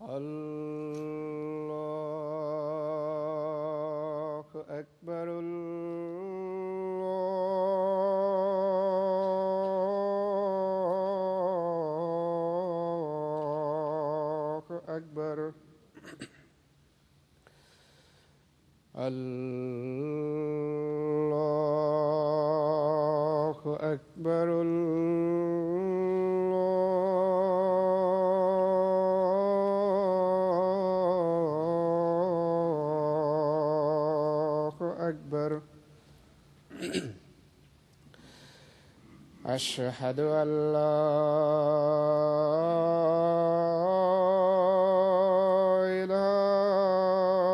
الله أكبر. الله أكبر. الله أكبر. أكبر. أشهد أن لا إله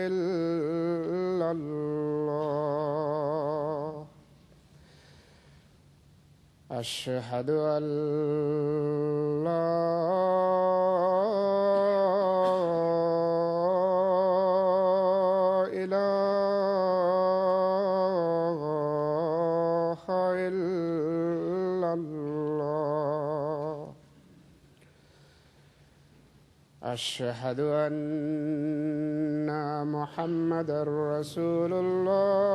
إلا الله. أشهد أن لا أشهد أن محمدًا رسول الله.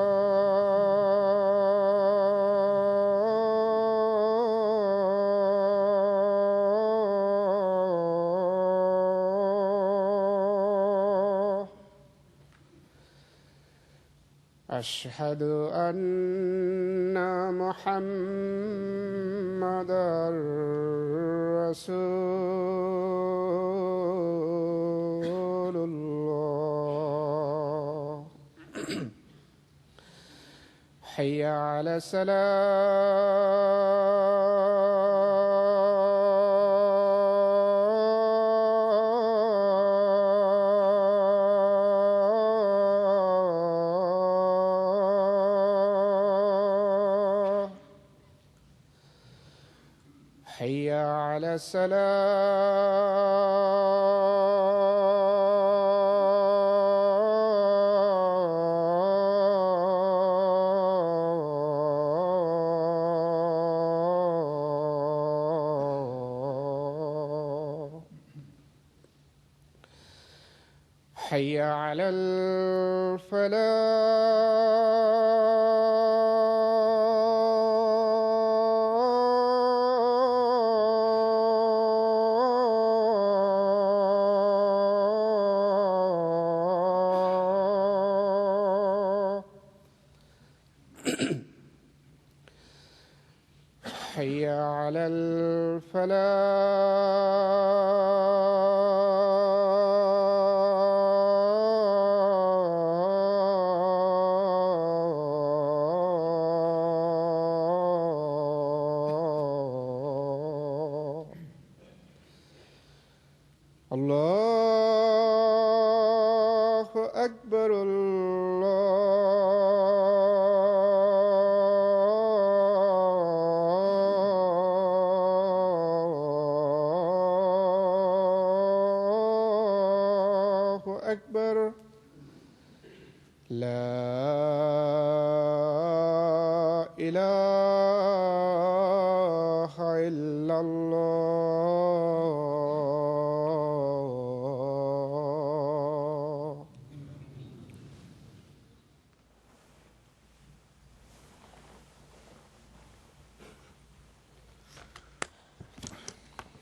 أشهد أن محمدًا رسول الله. حي على الصلاة. حي على الصلاة. حي على الفلاح. حي على الفلاح. الله أكبر. الله أكبر. لا إله إلا الله.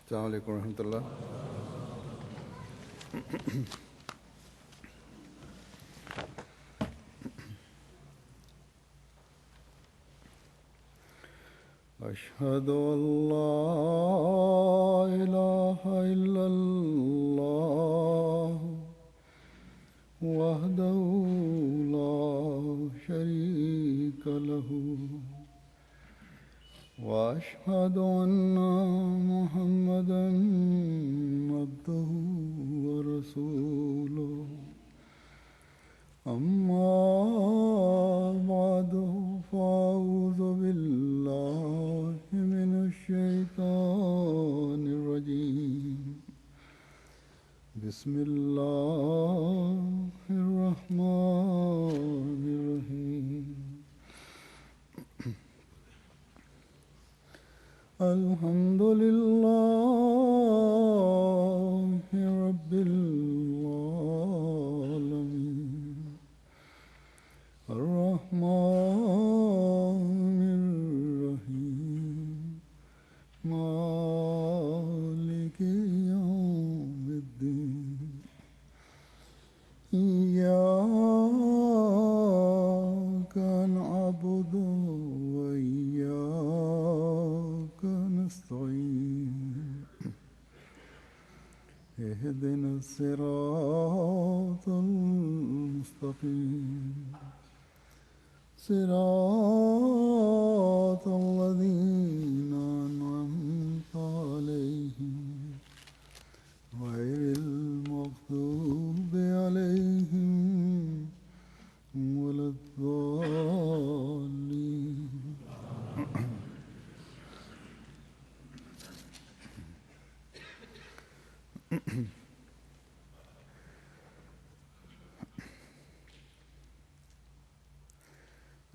السلام عليكم ورحمة الله. أشهد أن لا إله إلا الله وحده لا شريك له وأشهد أن محمدًا عبده ورسوله. أما بعد فأعوذ بالله من الشيطان الرجيم. بسم الله الرحمن الرحيم. الحمد لله اهدنا الصراط المستقيم صراط الذين أنعمت عليهم غير المغضوب عليهم ولا الضالين.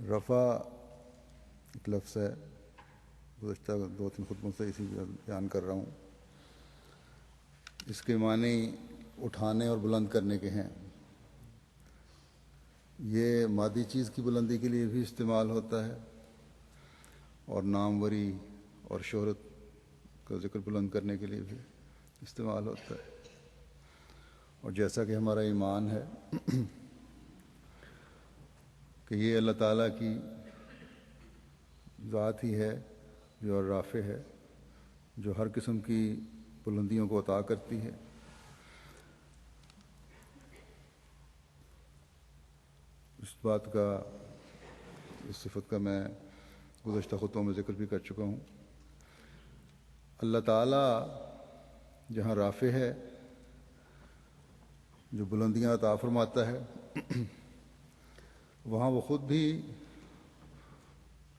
رفع ایک لفظ ہے، گزشتہ 2-3 خطبوں سے اسی بیان کر رہا ہوں. اس کے معنی اٹھانے اور بلند کرنے کے ہیں. یہ مادی چیز کی بلندی کے لیے بھی استعمال ہوتا ہے اور ناموری اور شہرت کا ذکر بلند کرنے کے لیے بھی استعمال ہوتا ہے. اور جیسا کہ ہمارا ایمان ہے کہ یہ اللہ تعالیٰ کی ذات ہی ہے جو رافع ہے، جو ہر قسم کی بلندیوں کو عطا کرتی ہے. اس بات کا، اس صفت کا میں گزشتہ خطبوں میں ذکر بھی کر چکا ہوں. اللہ تعالیٰ جہاں رافع ہے، جو بلندیاں عطا فرماتا ہے، وہاں وہ خود بھی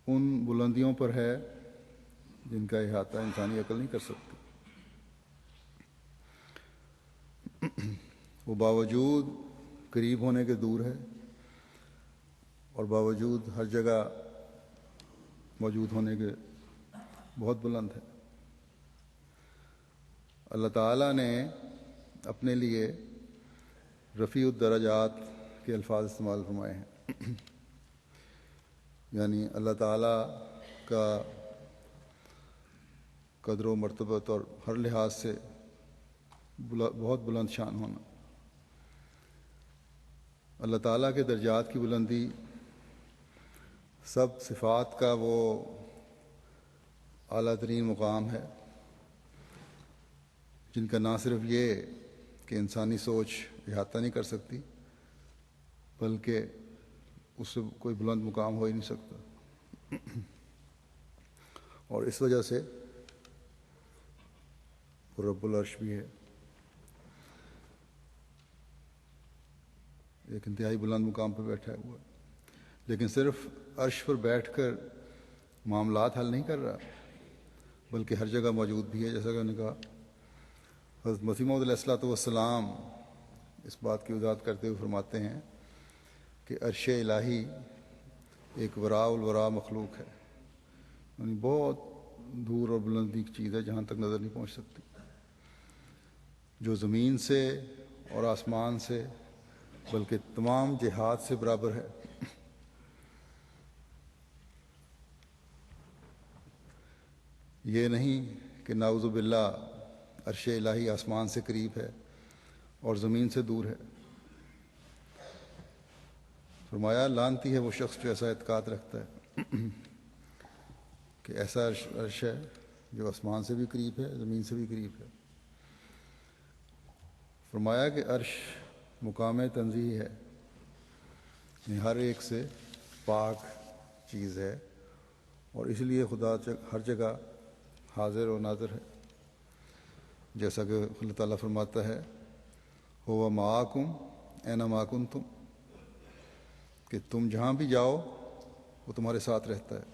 ان بلندیوں پر ہے جن کا احاطہ انسانی عقل نہیں کر سکتی. وہ باوجود قریب ہونے کے دور ہے اور باوجود ہر جگہ موجود ہونے کے بہت بلند ہے. اللہ تعالیٰ نے اپنے لیے رفیع الدرجات کے الفاظ استعمال فرمائے ہیں. یعنی اللہ تعالیٰ کا قدر و مرتبت اور ہر لحاظ سے بہت بلند شان ہونا. اللہ تعالیٰ کے درجات کی بلندی سب صفات کا وہ اعلیٰ ترین مقام ہے جن کا نہ صرف یہ کہ انسانی سوچ احاطہ نہیں کر سکتی، بلکہ اس سے کوئی بلند مقام ہو ہی نہیں سکتا. اور اس وجہ سے وہ رب العرش بھی ہے، ایک انتہائی بلند مقام پہ بیٹھا ہوا ہے. لیکن صرف عرش پر بیٹھ کر معاملات حل نہیں کر رہا، بلکہ ہر جگہ موجود بھی ہے. جیسا کہ میں نے کہا، حضرت مسیح موعود علیہ السلام اس بات کی وضاحت کرتے ہوئے فرماتے ہیں کہ عرش الہی ایک وراء الورا مخلوق ہے، یعنی بہت دور اور بلندی کی چیز ہے جہاں تک نظر نہیں پہنچ سکتی، جو زمین سے اور آسمان سے بلکہ تمام جہات سے برابر ہے. یہ نہیں کہ نعوذ باللہ عرش الہی آسمان سے قریب ہے اور زمین سے دور ہے. فرمایا لعنتی ہے وہ شخص جو ایسا اعتقاد رکھتا ہے کہ ایسا عرش ہے جو آسمان سے بھی قریب ہے، زمین سے بھی قریب ہے. فرمایا کہ عرش مقام تنزیہ ہے، یعنی ہر ایک سے پاک چیز ہے، اور اس لیے خدا ہر جگہ حاضر و ناظر ہے. جیسا کہ اللہ تعالیٰ فرماتا ہے هو معاکم اینما کنتم، کہ تم جہاں بھی جاؤ وہ تمہارے ساتھ رہتا ہے.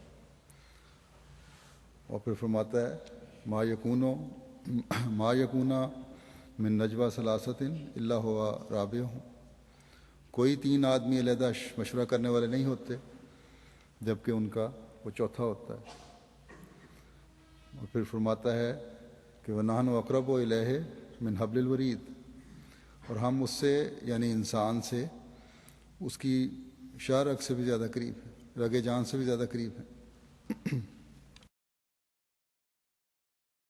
اور پھر فرماتا ہے ما یکون من نجوى ثلاثۃ الا هو رابعهم، کوئی 3 آدمی علیحدہ مشورہ کرنے والے نہیں ہوتے جبکہ ان کا وہ چوتھا ہوتا ہے. اور پھر فرماتا ہے کہ وَنَحْنُ أَقْرَبُ إِلَيْهِ مِنْ حَبْلِ الْوَرِيدِ، اور ہم اس سے یعنی انسان سے اس کی شارک سے بھی زیادہ قریب ہے، رگ جان سے بھی زیادہ قریب ہے.